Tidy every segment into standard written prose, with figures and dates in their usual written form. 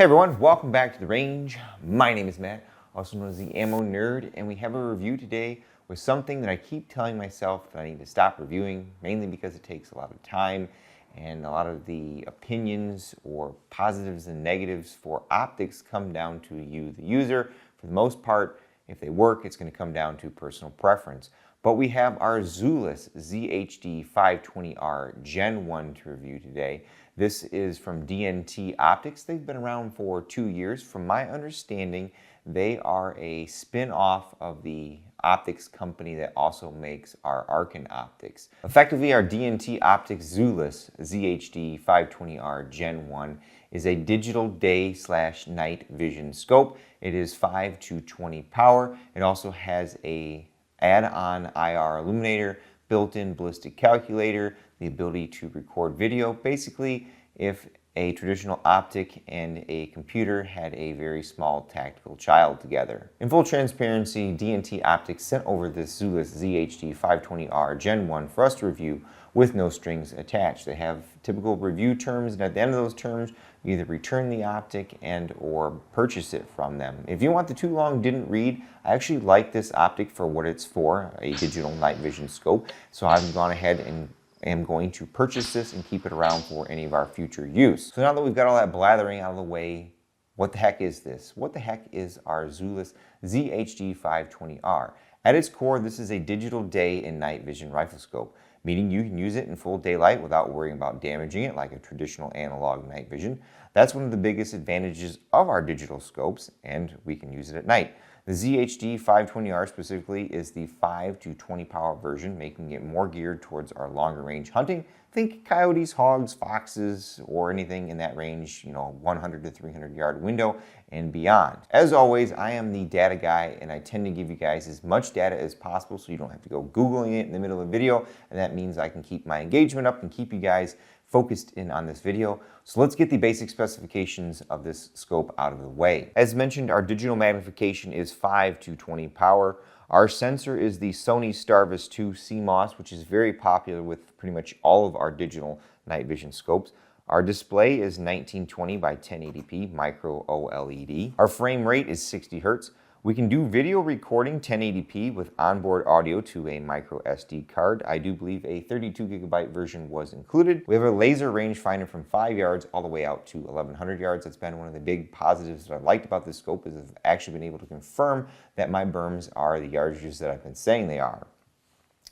Hey everyone, welcome back to the range. My name is Matt, also known as the Ammo Nerd, and we have a review today with something that I keep telling myself that I need to stop reviewing, mainly because it takes a lot of time and a lot of the opinions or positives and negatives for optics come down to you, the user. For the most part, if they work, it's going to come down to personal preference. But we have our Zulus ZHD520R Gen 1 to review today. This is from DNT Optics. They've been around for 2 years. From my understanding, they are a spin-off of the optics company that also makes our R.A.N.G.E optics. Effectively, our DNT Optics Zulus ZHD520R Gen 1 is a digital day/night vision scope. It is 5-20 power. It also has a add-on IR illuminator, built-in ballistic calculator, the ability to record video. Basically, if a traditional optic and a computer had a very small tactical child together. In full transparency, DNT Optics sent over this Zulus ZHD520R Gen 1 for us to review with no strings attached. They have typical review terms, and at the end of those terms, you either return the optic and or purchase it from them. If you want the too long didn't read, I actually like this optic for what it's for, a digital night vision scope. So I've gone ahead and am going to purchase this and keep it around for any of our future use. So now that we've got all that blathering out of the way, what the heck is this? What the heck is our Zulus ZHD520R? At its core, this is a digital day and night vision rifle scope, meaning you can use it in full daylight without worrying about damaging it like a traditional analog night vision. That's one of the biggest advantages of our digital scopes, and we can use it at night. The ZHD520R specifically is the 5-20 power version, making it more geared towards our longer range hunting. Think coyotes, hogs, foxes, or anything in that range, 100 to 300 yard window and beyond. As always, I am the data guy, and I tend to give you guys as much data as possible so you don't have to go Googling it in the middle of a video, and that means I can keep my engagement up and keep you guys focused in on this video. So let's get the basic specifications of this scope out of the way. As mentioned, our digital magnification is 5-20 power. Our sensor is the Sony Starvis 2 CMOS, which is very popular with pretty much all of our digital night vision scopes. Our display is 1920 by 1080p micro OLED. Our frame rate is 60 Hertz. We can do video recording 1080p with onboard audio to a micro SD card. I do believe a 32 gigabyte version was included. We have a laser rangefinder from 5 yards all the way out to 1100 yards. That's been one of the big positives that I liked about this scope, is I've actually been able to confirm that my berms are the yardages that I've been saying they are.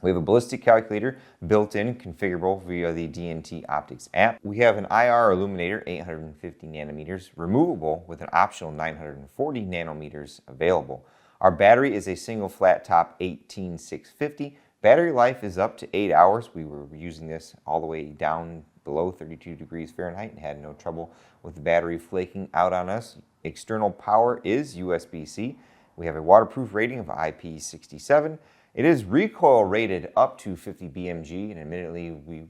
We have a ballistic calculator built in, configurable via the DNT Optics app. We have an IR illuminator, 850 nanometers, removable with an optional 940 nanometers available. Our battery is a single flat top 18650. Battery life is up to 8 hours. We were using this all the way down below 32 degrees Fahrenheit and had no trouble with the battery flaking out on us. External power is USB-C. We have a waterproof rating of IP67. It is recoil rated up to 50 BMG, and admittedly, we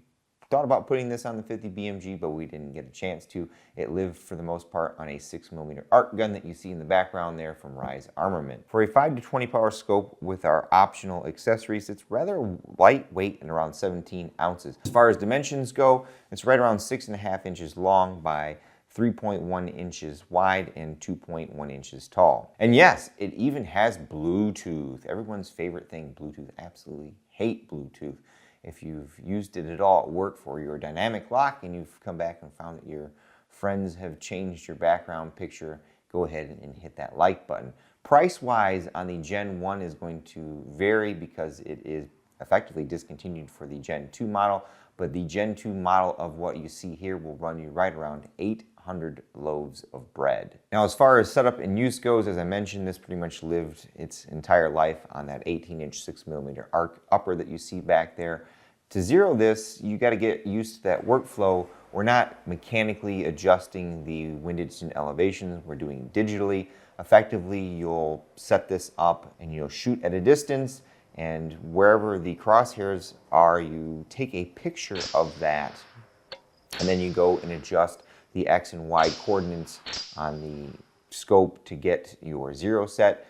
thought about putting this on the 50 BMG, but we didn't get a chance to. It lived for the most part on a 6mm ARC gun that you see in the background there from Rise Armament. For a 5-20 power scope with our optional accessories, it's rather lightweight and around 17 ounces. As far as dimensions go, it's right around 6.5 inches long by 3.1 inches wide and 2.1 inches tall. And yes, it even has Bluetooth. Everyone's favorite thing, Bluetooth. Absolutely hate Bluetooth. If you've used it at all at work for your dynamic lock and you've come back and found that your friends have changed your background picture, go ahead and hit that like button. Price-wise on the Gen 1 is going to vary because it is effectively discontinued for the Gen 2 model, but the Gen 2 model of what you see here will run you right around 800 loaves of bread. Now, as far as setup and use goes, as I mentioned, this pretty much lived its entire life on that 18-inch 6mm arc upper that you see back there. To zero this, you got to get used to that workflow. We're not mechanically adjusting the windage and elevations. We're doing digitally. Effectively, you'll set this up and you'll shoot at a distance, and wherever the crosshairs are, you take a picture of that, and then you go and adjust the X and Y coordinates on the scope to get your zero set.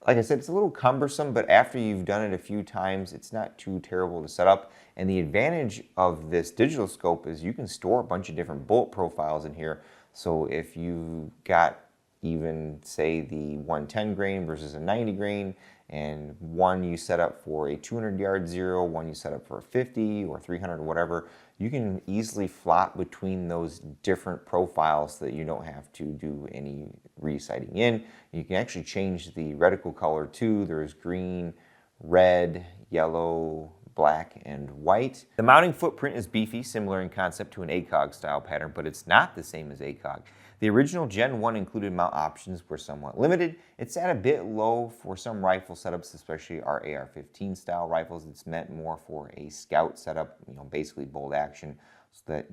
Like I said, it's a little cumbersome, but after you've done it a few times, it's not too terrible to set up. And the advantage of this digital scope is you can store a bunch of different bullet profiles in here. So if you got even say the 110 grain versus a 90 grain, and one you set up for a 200 yard zero, one you set up for a 50 or 300 or whatever, you can easily flop between those different profiles so that you don't have to do any resighting in. You can actually change the reticle color too. There's green, red, yellow, black, and white. The mounting footprint is beefy, similar in concept to an ACOG style pattern, but it's not the same as ACOG. The original Gen 1 included mount options were somewhat limited. It sat a bit low for some rifle setups, especially our AR-15 style rifles. It's meant more for a scout setup, basically bolt action, so that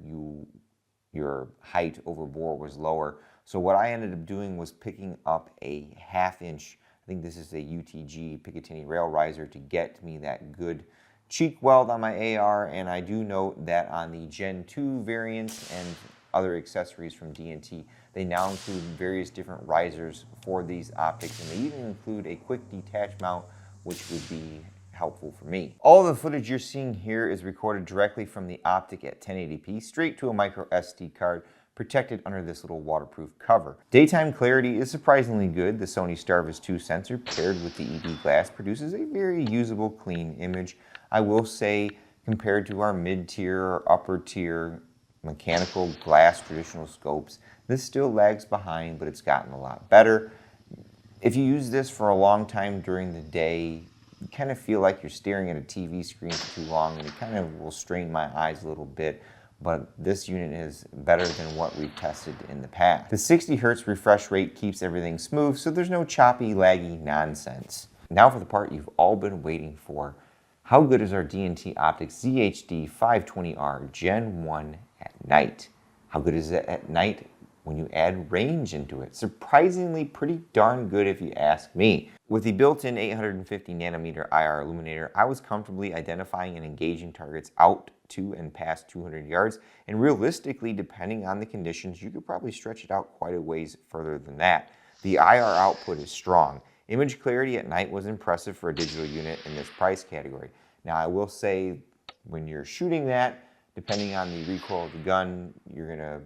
your height over bore was lower. So what I ended up doing was picking up a 1/2 inch, I think this is a UTG Picatinny rail riser, to get me that good cheek weld on my AR. And I do note that on the Gen 2 variants and other accessories from DNT, they now include various different risers for these optics, and they even include a quick detach mount, which would be helpful for me. All the footage you're seeing here is recorded directly from the optic at 1080p, straight to a micro SD card, protected under this little waterproof cover. Daytime clarity is surprisingly good. The Sony Starvis 2 sensor paired with the ED glass produces a very usable, clean image. I will say, compared to our mid-tier or upper-tier mechanical glass traditional scopes, this still lags behind, but it's gotten a lot better. If you use this for a long time during the day, you kind of feel like you're staring at a TV screen for too long, and it kind of will strain my eyes a little bit. But this unit is better than what we've tested in the past. The 60 Hz refresh rate keeps everything smooth, so there's no choppy, laggy nonsense. Now for the part you've all been waiting for. How good is our DNT Optics ZHD520R Gen 1 at night? How good is it at night when you add range into it? Surprisingly pretty darn good if you ask me. With the built-in 850 nanometer IR illuminator, I was comfortably identifying and engaging targets out to and past 200 yards, and realistically, depending on the conditions, you could probably stretch it out quite a ways further than that. The IR output is strong. Image clarity at night was impressive for a digital unit in this price category. Now I will say, when you're shooting that, depending on the recoil of the gun, you're gonna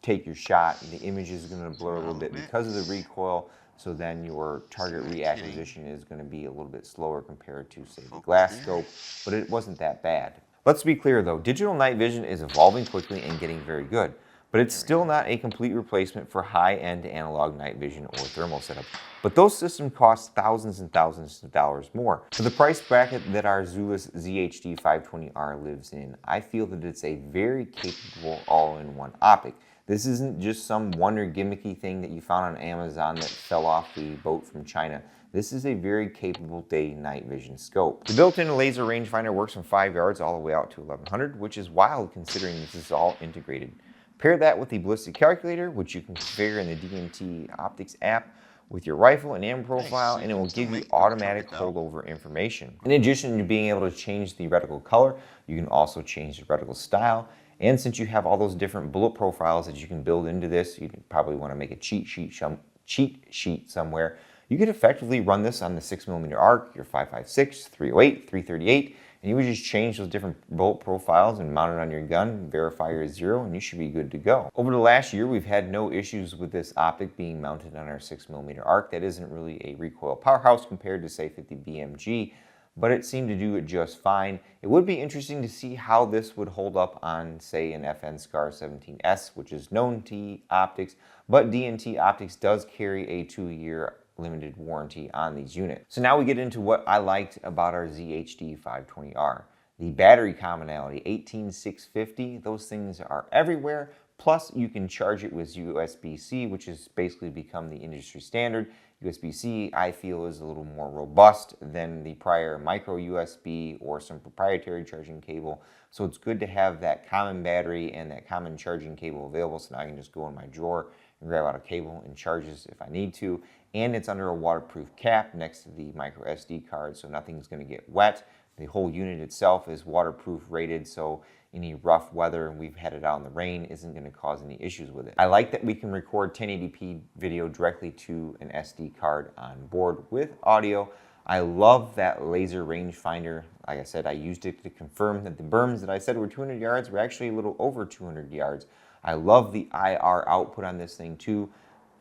take your shot, and the image is gonna blur a little bit because of the recoil, so then your target reacquisition is gonna be a little bit slower compared to, say, the glass scope, but it wasn't that bad. Let's be clear though, digital night vision is evolving quickly and getting very good, but it's still not a complete replacement for high-end analog night vision or thermal setup. But those systems cost thousands and thousands of dollars more. For the price bracket that our Zulus ZHD520R lives in, I feel that it's a very capable all-in-one optic. This isn't just some wonder gimmicky thing that you found on Amazon that fell off the boat from China. This is a very capable day-night vision scope. The built-in laser rangefinder works from 5 yards all the way out to 1100, which is wild considering this is all integrated. Pair that with the ballistic calculator, which you can configure in the DNT Optics app, with your rifle and ammo profile, and it will give you automatic holdover information. In addition to being able to change the reticle color, you can also change the reticle style. And since you have all those different bullet profiles that you can build into this, you probably want to make a cheat sheet somewhere. You could effectively run this on the 6mm ARC, your 5.56, 308, 338, and you would just change those different bullet profiles and mount it on your gun, verify your zero, and you should be good to go. Over the last year, we've had no issues with this optic being mounted on our 6mm ARC. That isn't really a recoil powerhouse compared to, say, 50 BMG, but it seemed to do it just fine. It would be interesting to see how this would hold up on, say, an FN SCAR 17S, which is known to Optics, but DNT Optics does carry a 2-year limited warranty on these units. So now we get into what I liked about our ZHD520R. The battery commonality, 18650, those things are everywhere. Plus you can charge it with USB-C, which has basically become the industry standard. USB-C, I feel, is a little more robust than the prior micro USB or some proprietary charging cable. So it's good to have that common battery and that common charging cable available, so now I can just go in my drawer and grab out a cable and charge this if I need to. And it's under a waterproof cap next to the micro SD card, so nothing's going to get wet. The whole unit itself is waterproof rated, so any rough weather, and we've had it out in the rain, isn't going to cause any issues with it. I like that we can record 1080p video directly to an SD card on board with audio. I love that laser rangefinder. Like I said, I used it to confirm that the berms that I said were 200 yards were actually a little over 200 yards. I love the IR output on this thing too.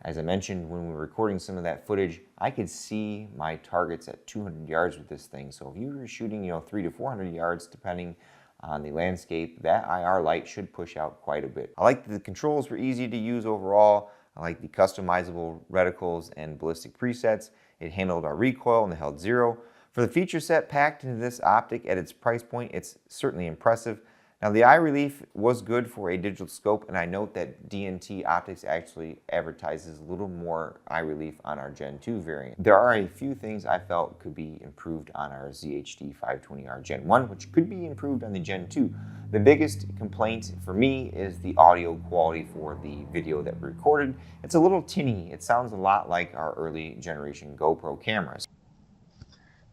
As I mentioned, when we were recording some of that footage, I could see my targets at 200 yards with this thing. So if you were shooting, 300 to 400 yards, depending on the landscape, that IR light should push out quite a bit. I like that the controls were easy to use overall. I like the customizable reticles and ballistic presets. It handled our recoil and it held 0. For the feature set packed into this optic at its price point, it's certainly impressive. Now the eye relief was good for a digital scope, and I note that DNT Optics actually advertises a little more eye relief on our Gen 2 variant. There are a few things I felt could be improved on our ZHD520R Gen 1, which could be improved on the Gen 2. The biggest complaint for me is the audio quality for the video that we recorded. It's a little tinny. It sounds a lot like our early generation GoPro cameras.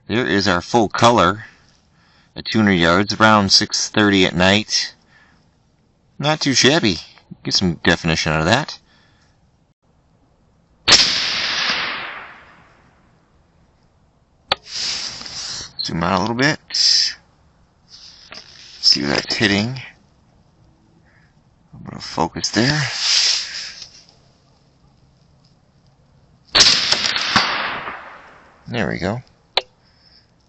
There is our full color at 200 yards, around 6:30 at night. Not too shabby. Get some definition out of that. Zoom out a little bit. See where that's hitting. A little bit of focus there. There we go.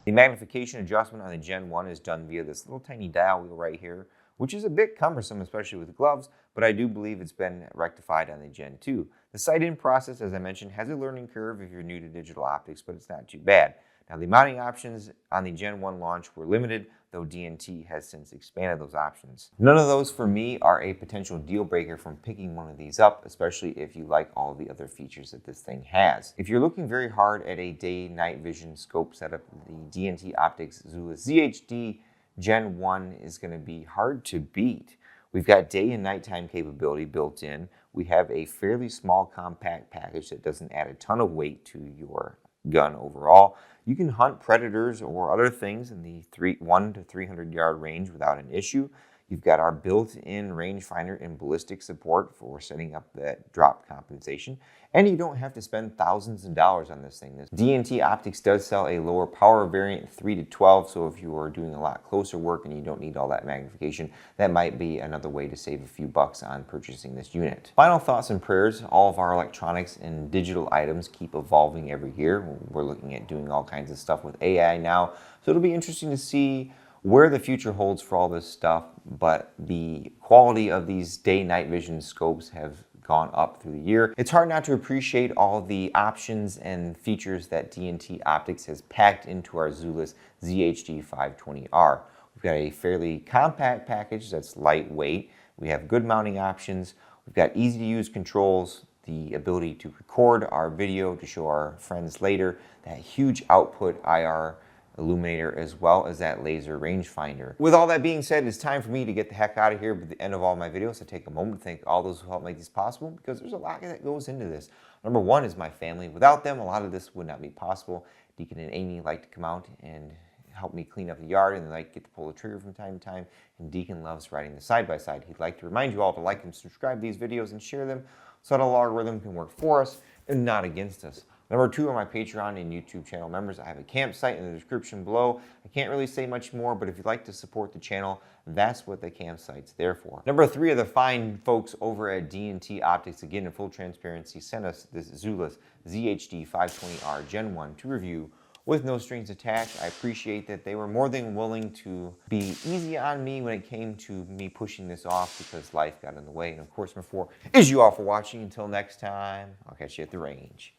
The magnification adjustment on the Gen 1 is done via this little tiny dial wheel right here, which is a bit cumbersome, especially with gloves, but I do believe it's been rectified on the Gen 2. The sight-in process, as I mentioned, has a learning curve if you're new to digital optics, but it's not too bad. Now, the mounting options on the Gen 1 launch were limited, though DNT has since expanded those options. None of those, for me, are a potential deal breaker from picking one of these up, especially if you like all the other features that this thing has. If you're looking very hard at a day-night vision scope setup, the DNT Optics Zulus ZHD Gen 1 is going to be hard to beat. We've got day and nighttime capability built in. We have a fairly small compact package that doesn't add a ton of weight to your gun overall. You can hunt predators or other things in the 1 to 300 yard range without an issue. You've got our built-in rangefinder and ballistic support for setting up that drop compensation. And you don't have to spend thousands of dollars on this thing. This DNT Optics does sell a lower power variant, 3 to 12, so if you are doing a lot closer work and you don't need all that magnification, that might be another way to save a few bucks on purchasing this unit. Final thoughts and prayers: all of our electronics and digital items keep evolving every year. We're looking at doing all kinds of stuff with AI now, so it'll be interesting to see where the future holds for all this stuff, but the quality of these day-night vision scopes have gone up through the year. It's hard not to appreciate all the options and features that DNT Optics has packed into our Zulus ZHD520R. We've got a fairly compact package that's lightweight. We have good mounting options. We've got easy-to-use controls, the ability to record our video to show our friends later, that huge output IR illuminator, as well as that laser rangefinder. With all that being said, it's time for me to get the heck out of here. But at the end of all my videos, I take a moment to thank all those who helped make this possible, because there's a lot that goes into this. Number one is my family. Without them, a lot of this would not be possible. Deacon and Amy like to come out and help me clean up the yard, and they like get to pull the trigger from time to time. And Deacon loves riding the side-by-side. He'd like to remind you all to like and subscribe to these videos and share them so that a algorithm can work for us and not against us. Number two are my Patreon and YouTube channel members. I have a campsite in the description below. I can't really say much more, but if you'd like to support the channel, that's what the campsite's there for. Number three are the fine folks over at DNT Optics. Again, in full transparency, sent us this Zulus ZHD520R Gen 1 to review with no strings attached. I appreciate that they were more than willing to be easy on me when it came to me pushing this off because life got in the way. And of course, number four is you all for watching. Until next time, I'll catch you at the range.